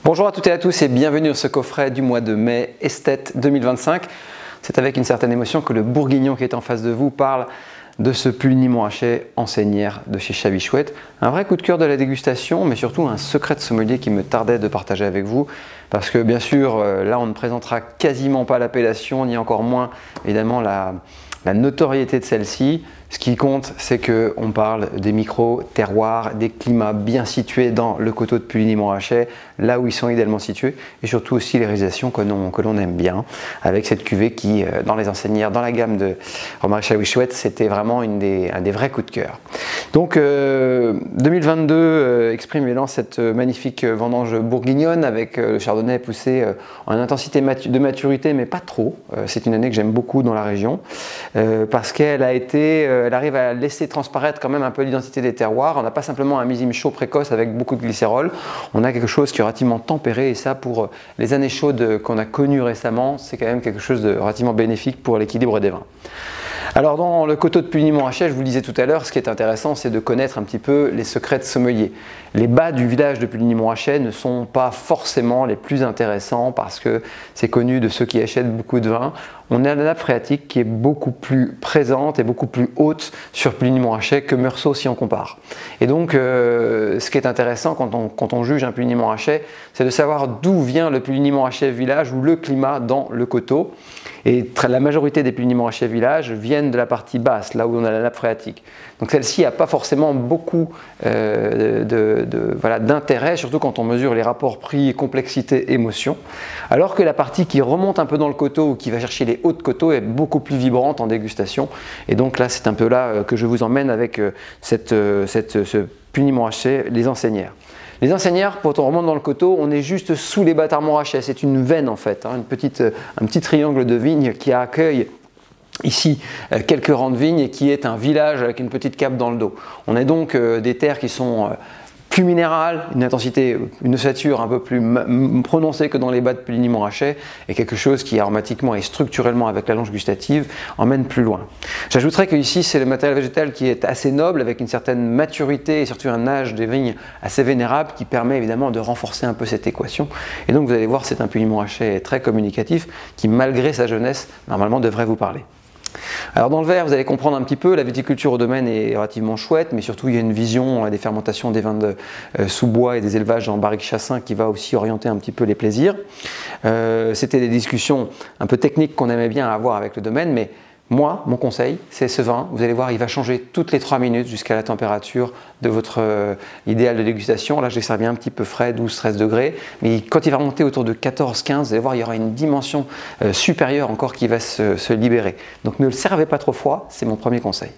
Bonjour à toutes et à tous et bienvenue dans ce coffret du mois de mai Esthète 2025. C'est avec une certaine émotion que le bourguignon qui est en face de vous parle de ce Puligny Montrachet enseignière de chez Chabichouette. Un vrai coup de cœur de la dégustation, mais surtout un secret de sommelier qui me tardait de partager avec vous. Parce que bien sûr, là on ne présentera quasiment pas l'appellation, ni encore moins évidemment la notoriété de celle-ci. Ce qui compte, c'est qu'on parle des micro-terroirs, des climats bien situés dans le coteau de Puligny Montrachet, là où ils sont idéalement situés, et surtout aussi les réalisations que l'on aime bien, avec cette cuvée qui, dans les enseignières, dans la gamme de Romarin Chabichouette, c'était vraiment un des vrais coups de cœur. Donc 2022 exprime évidemment cette magnifique vendange bourguignonne avec le chardonnay poussé en intensité de maturité, mais pas trop. C'est une année que j'aime beaucoup dans la région, parce qu'elle elle arrive à laisser transparaître quand même un peu l'identité des terroirs. On n'a pas simplement un millésime chaud précoce avec beaucoup de glycérol, on a quelque chose qui est relativement tempéré, et ça pour les années chaudes qu'on a connues récemment, c'est quand même quelque chose de relativement bénéfique pour l'équilibre des vins. Alors dans le coteau de Puligny Montrachet, je vous le disais tout à l'heure, ce qui est intéressant, c'est de connaître un petit peu les secrets de sommelier. Les bas du village de Puligny Montrachet ne sont pas forcément les plus intéressants parce que c'est connu de ceux qui achètent beaucoup de vin. On a la nappe phréatique qui est beaucoup plus présente et beaucoup plus haute sur Puligny Montrachet que Meursault si on compare. Et donc ce qui est intéressant quand on juge un Puligny Montrachet, c'est de savoir d'où vient le Puligny Montrachet village ou le climat dans le coteau. Et la majorité des Puligny Montrachet village viennent de la partie basse, là où on a la nappe phréatique. Donc celle-ci n'a pas forcément beaucoup d'intérêt, surtout quand on mesure les rapports prix, complexité, émotion. Alors que la partie qui remonte un peu dans le coteau ou qui va chercher les hauts de coteau est beaucoup plus vibrante en dégustation. Et donc là, c'est un peu là que je vous emmène avec ce Puligny Montrachet, les enseignières. Les enseignières, quand on remonte dans le coteau, on est juste sous les bâtards Montrachet. C'est une veine en fait, hein, un petit triangle de vignes qui accueille ici quelques rangs de vignes et qui est un village avec une petite cape dans le dos. On a donc des terres qui sont plus minérales, une intensité, une ossature un peu plus prononcée que dans les bas de Puligny Montrachet, et quelque chose qui aromatiquement et structurellement avec la longe gustative emmène plus loin. J'ajouterais que ici c'est le matériel végétal qui est assez noble, avec une certaine maturité et surtout un âge des vignes assez vénérable qui permet évidemment de renforcer un peu cette équation. Et donc vous allez voir, c'est un Puligny Montrachet très communicatif qui, malgré sa jeunesse, normalement devrait vous parler. Alors dans le verre, vous allez comprendre un petit peu, la viticulture au domaine est relativement chouette, mais surtout il y a une vision des fermentations des vins de sous-bois et des élevages en barrique chassin qui va aussi orienter un petit peu les plaisirs. C'était des discussions un peu techniques qu'on aimait bien avoir avec le domaine, mais moi, mon conseil, c'est ce vin, vous allez voir, il va changer toutes les 3 minutes jusqu'à la température de votre idéal de dégustation. Là, je l'ai servi un petit peu frais, 12-13 degrés, mais quand il va remonter autour de 14-15, vous allez voir, il y aura une dimension supérieure encore qui va se libérer. Donc ne le servez pas trop froid, c'est mon premier conseil.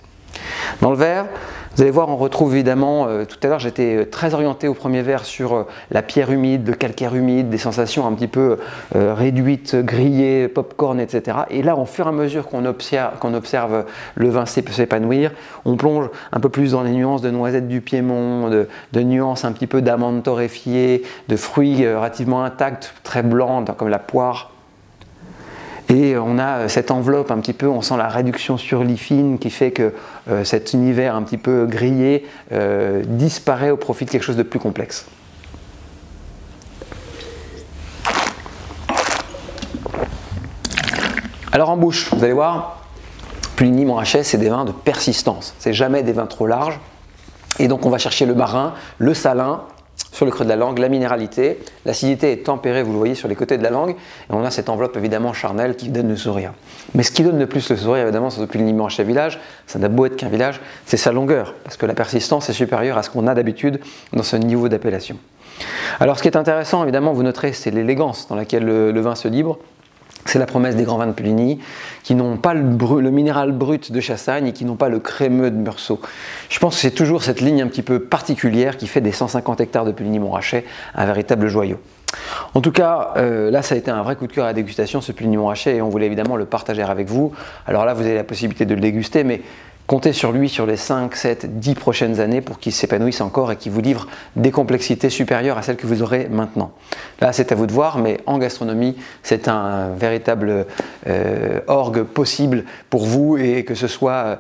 Dans le verre, vous allez voir, on retrouve évidemment, tout à l'heure j'étais très orienté au premier verre sur la pierre humide, le calcaire humide, des sensations un petit peu réduites, grillées, popcorn, etc. Et là, au fur et à mesure qu'on observe le vin s'épanouir, on plonge un peu plus dans les nuances de noisettes du Piémont, de nuances un petit peu d'amandes torréfiées, de fruits relativement intacts, très blancs, comme la poire. Et on a cette enveloppe un petit peu, on sent la réduction sur l'ifine qui fait que cet univers un petit peu grillé disparaît au profit de quelque chose de plus complexe. Alors en bouche, vous allez voir, Puligny Montrachet, c'est des vins de persistance. C'est jamais des vins trop larges. Et donc on va chercher le marin, le salin, sur le creux de la langue, la minéralité, l'acidité est tempérée, vous le voyez sur les côtés de la langue, et on a cette enveloppe évidemment charnelle qui donne le sourire. Mais ce qui donne le plus le sourire évidemment, c'est Puligny Montrachet village, ça n'a beau être qu'un village, c'est sa longueur, parce que la persistance est supérieure à ce qu'on a d'habitude dans ce niveau d'appellation. Alors ce qui est intéressant évidemment, vous noterez, c'est l'élégance dans laquelle le vin se libre. C'est la promesse des grands vins de Puligny, qui n'ont pas le minéral brut de Chassagne et qui n'ont pas le crémeux de Meursault. Je pense que c'est toujours cette ligne un petit peu particulière qui fait des 150 hectares de Puligny Montrachet un véritable joyau. En tout cas, là ça a été un vrai coup de cœur à la dégustation, ce Puligny Montrachet, et on voulait évidemment le partager avec vous. Alors là, vous avez la possibilité de le déguster, mais comptez sur lui sur les 5, 7, 10 prochaines années pour qu'il s'épanouisse encore et qu'il vous livre des complexités supérieures à celles que vous aurez maintenant. Là, c'est à vous de voir, mais en gastronomie, c'est un véritable orgue possible pour vous, et que ce soit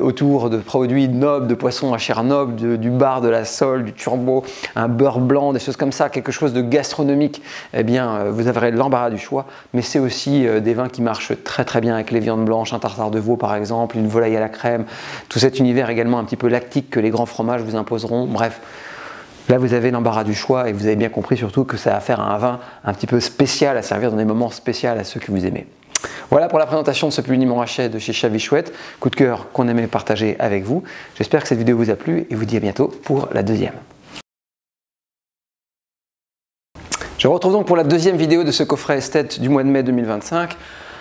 autour de produits nobles, de poissons à chair noble, du bar, de la sole, du turbo, un beurre blanc, des choses comme ça, quelque chose de gastronomique, eh bien, vous aurez l'embarras du choix. Mais c'est aussi des vins qui marchent très très bien avec les viandes blanches, un tartare de veau par exemple, une volaille à la crème, tout cet univers également un petit peu lactique que les grands fromages vous imposeront. Bref, là vous avez l'embarras du choix, et vous avez bien compris surtout que ça a affaire à un vin un petit peu spécial à servir dans des moments spéciaux à ceux que vous aimez. Voilà pour la présentation de ce Puligny Montrachet de chez Chavy Chouette, coup de cœur qu'on aimait partager avec vous. J'espère que cette vidéo vous a plu et vous dis à bientôt pour la deuxième. Je vous retrouve donc pour la deuxième vidéo de ce coffret esthète du mois de mai 2025,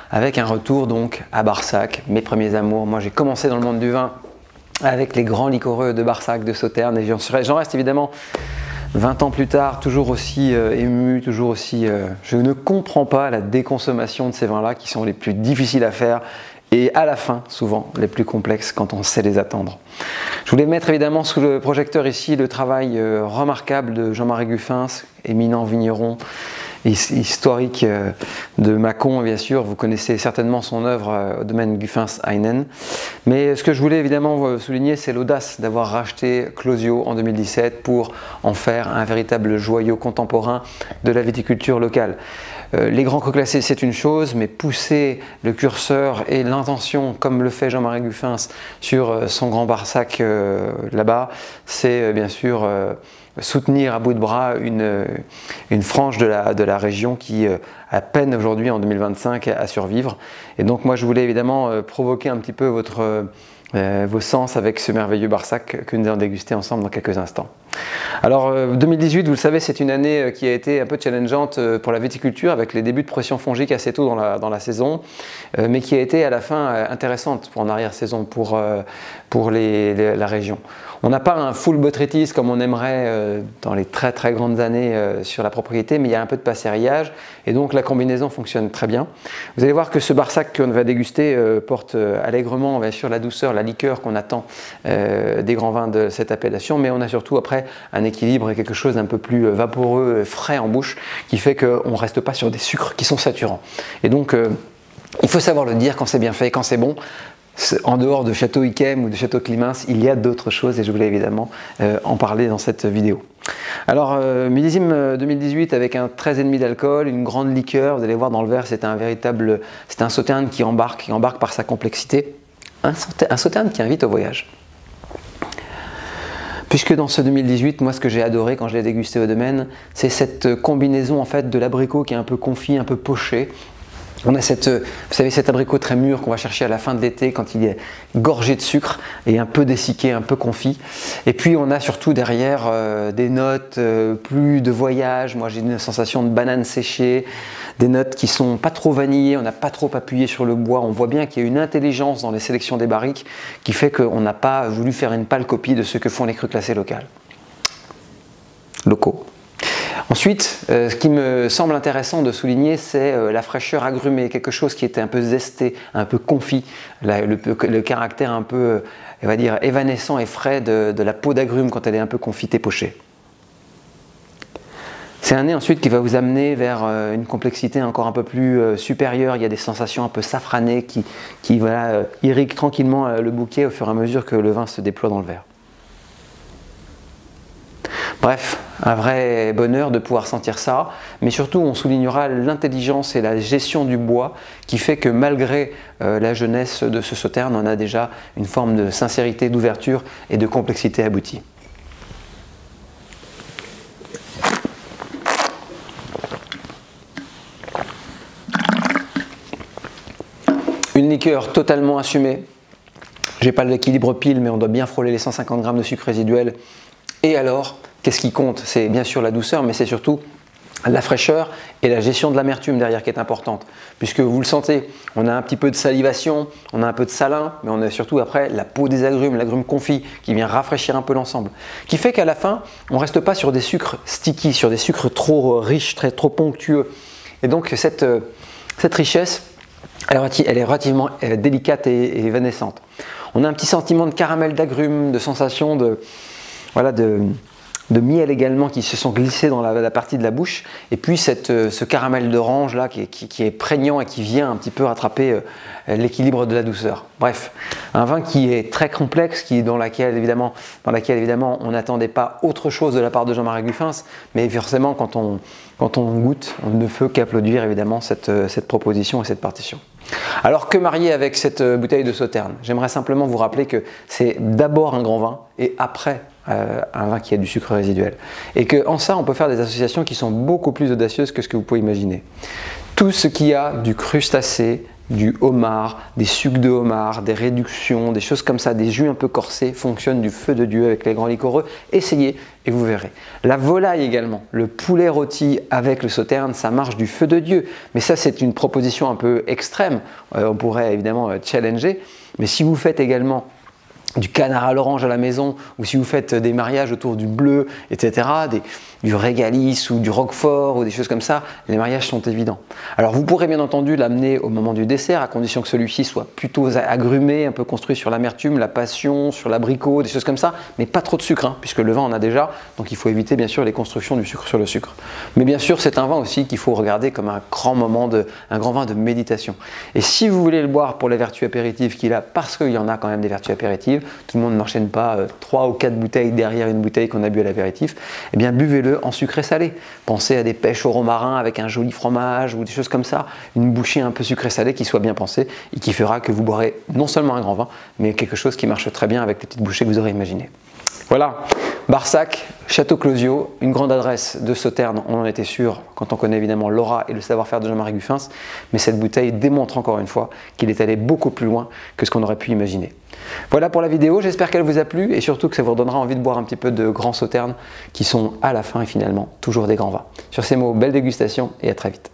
avec un retour donc à Barsac, mes premiers amours. Moi j'ai commencé dans le monde du vin avec les grands liquoreux de Barsac, de Sauternes, et j'en reste évidemment 20 ans plus tard, toujours aussi ému, toujours aussi... je ne comprends pas la déconsommation de ces vins-là qui sont les plus difficiles à faire et à la fin, souvent, les plus complexes quand on sait les attendre. Je voulais mettre évidemment sous le projecteur ici le travail remarquable de Jean-Marie Guffens, éminent vigneron, historique de Mâcon, bien sûr. Vous connaissez certainement son œuvre au domaine Guffens-Heinen. Mais ce que je voulais évidemment souligner, c'est l'audace d'avoir racheté Closio en 2017 pour en faire un véritable joyau contemporain de la viticulture locale. Les grands crus classés, c'est une chose, mais pousser le curseur et l'intention, comme le fait Jean-Marie Guffens sur son grand Barsac là-bas, c'est bien sûr soutenir à bout de bras une frange de la région qui a peine aujourd'hui en 2025 à survivre. Et donc moi je voulais évidemment provoquer un petit peu vos sens avec ce merveilleux Barsac que nous allons déguster ensemble dans quelques instants. Alors 2018, vous le savez, c'est une année qui a été un peu challengeante pour la viticulture, avec les débuts de pression fongique assez tôt dans la saison, mais qui a été à la fin intéressante pour en arrière-saison pour la région. On n'a pas un full botrytis comme on aimerait dans les très très grandes années sur la propriété, mais il y a un peu de passerillage et donc la combinaison fonctionne très bien. Vous allez voir que ce Barsac qu'on va déguster porte allègrement bien sûr la douceur, la liqueur qu'on attend des grands vins de cette appellation, mais on a surtout après un équilibre et quelque chose d'un peu plus vaporeux, frais en bouche, qui fait qu'on ne reste pas sur des sucres qui sont saturants. Et donc il faut savoir le dire quand c'est bien fait, quand c'est bon. En dehors de Château Yquem ou de Château Climins, il y a d'autres choses et je voulais évidemment en parler dans cette vidéo. Alors, millésime 2018 avec un 13,5 d'alcool, une grande liqueur, vous allez voir dans le verre, c'est un Sauternes qui embarque par sa complexité, un Sauternes qui invite au voyage. Puisque dans ce 2018, moi ce que j'ai adoré quand je l'ai dégusté au domaine, c'est cette combinaison en fait de l'abricot qui est un peu confit, un peu poché. On a vous savez, cet abricot très mûr qu'on va chercher à la fin de l'été quand il est gorgé de sucre et un peu dessiqué, un peu confit. Et puis on a surtout derrière des notes plus de voyage. Moi j'ai une sensation de banane séchée, des notes qui sont pas trop vanillées, on n'a pas trop appuyé sur le bois. On voit bien qu'il y a une intelligence dans les sélections des barriques qui fait qu'on n'a pas voulu faire une pâle copie de ce que font les crus classés locaux. Ensuite, ce qui me semble intéressant de souligner, c'est la fraîcheur agrumée, quelque chose qui était un peu zesté, un peu confit, le caractère un peu, on va dire, évanescent et frais de la peau d'agrumes quand elle est un peu confite et pochée. C'est un nez ensuite qui va vous amener vers une complexité encore un peu plus supérieure. Il y a des sensations un peu safranées qui voilà, irriguent tranquillement le bouquet au fur et à mesure que le vin se déploie dans le verre. Bref, un vrai bonheur de pouvoir sentir ça, mais surtout on soulignera l'intelligence et la gestion du bois qui fait que malgré la jeunesse de ce Sauterne, on a déjà une forme de sincérité, d'ouverture et de complexité aboutie. Une liqueur totalement assumée. J'ai pas l'équilibre pile, mais on doit bien frôler les 150 g de sucre résiduel. Et alors, qu'est-ce qui compte? C'est bien sûr la douceur, mais c'est surtout la fraîcheur et la gestion de l'amertume derrière qui est importante. Puisque vous le sentez, on a un petit peu de salivation, on a un peu de salin, mais on a surtout après la peau des agrumes, l'agrume confit qui vient rafraîchir un peu l'ensemble. Qui fait qu'à la fin, on ne reste pas sur des sucres sticky, sur des sucres trop riches, trop ponctueux. Et donc cette richesse, elle est relativement délicate et évanescente. On a un petit sentiment de caramel d'agrumes, de sensation de, voilà, de miel également qui se sont glissés dans la partie de la bouche, et puis ce caramel d'orange là qui est prégnant et qui vient un petit peu rattraper l'équilibre de la douceur. Bref, un vin qui est très complexe, dans laquelle évidemment on n'attendait pas autre chose de la part de Jean-Marie Guffens, mais forcément quand on goûte, on ne peut qu'applaudir évidemment cette proposition et cette partition. Alors que marier avec cette bouteille de Sauternes? J'aimerais simplement vous rappeler que c'est d'abord un grand vin et après un vin qui a du sucre résiduel. Et qu'en ça, on peut faire des associations qui sont beaucoup plus audacieuses que ce que vous pouvez imaginer. Tout ce qui a du crustacé, du homard, des sucs de homard, des réductions, des choses comme ça, des jus un peu corsés, fonctionnent du feu de Dieu avec les grands liquoreux. Essayez et vous verrez. La volaille également, le poulet rôti avec le Sauternes, ça marche du feu de Dieu. Mais ça, c'est une proposition un peu extrême. On pourrait évidemment challenger. Mais si vous faites également du canard à l'orange à la maison, ou si vous faites des mariages autour du bleu, etc., du régalis ou du roquefort ou des choses comme ça, les mariages sont évidents. Alors vous pourrez bien entendu l'amener au moment du dessert, à condition que celui-ci soit plutôt agrumé, un peu construit sur l'amertume, la passion, sur l'abricot, des choses comme ça, mais pas trop de sucre, hein, puisque le vin en a déjà, donc il faut éviter bien sûr les constructions du sucre sur le sucre. Mais bien sûr, c'est un vin aussi qu'il faut regarder comme un grand vin de méditation. Et si vous voulez le boire pour les vertus apéritives qu'il a, parce qu'il y en a quand même des vertus apéritives, tout le monde n'enchaîne pas 3 ou 4 bouteilles derrière une bouteille qu'on a bu à l'apéritif, eh bien buvez-le en sucré salé. Pensez à des pêches au romarin avec un joli fromage ou des choses comme ça, une bouchée un peu sucré salé qui soit bien pensée et qui fera que vous boirez non seulement un grand vin, mais quelque chose qui marche très bien avec les petites bouchées que vous aurez imaginées. Voilà, Barsac, Château Closio, une grande adresse de Sauternes, on en était sûr quand on connaît évidemment l'aura et le savoir-faire de Jean-Marie Guffens, mais cette bouteille démontre encore une fois qu'il est allé beaucoup plus loin que ce qu'on aurait pu imaginer. Voilà pour la vidéo, j'espère qu'elle vous a plu et surtout que ça vous redonnera envie de boire un petit peu de grands Sauternes qui sont à la fin et finalement toujours des grands vins. Sur ces mots, belle dégustation et à très vite.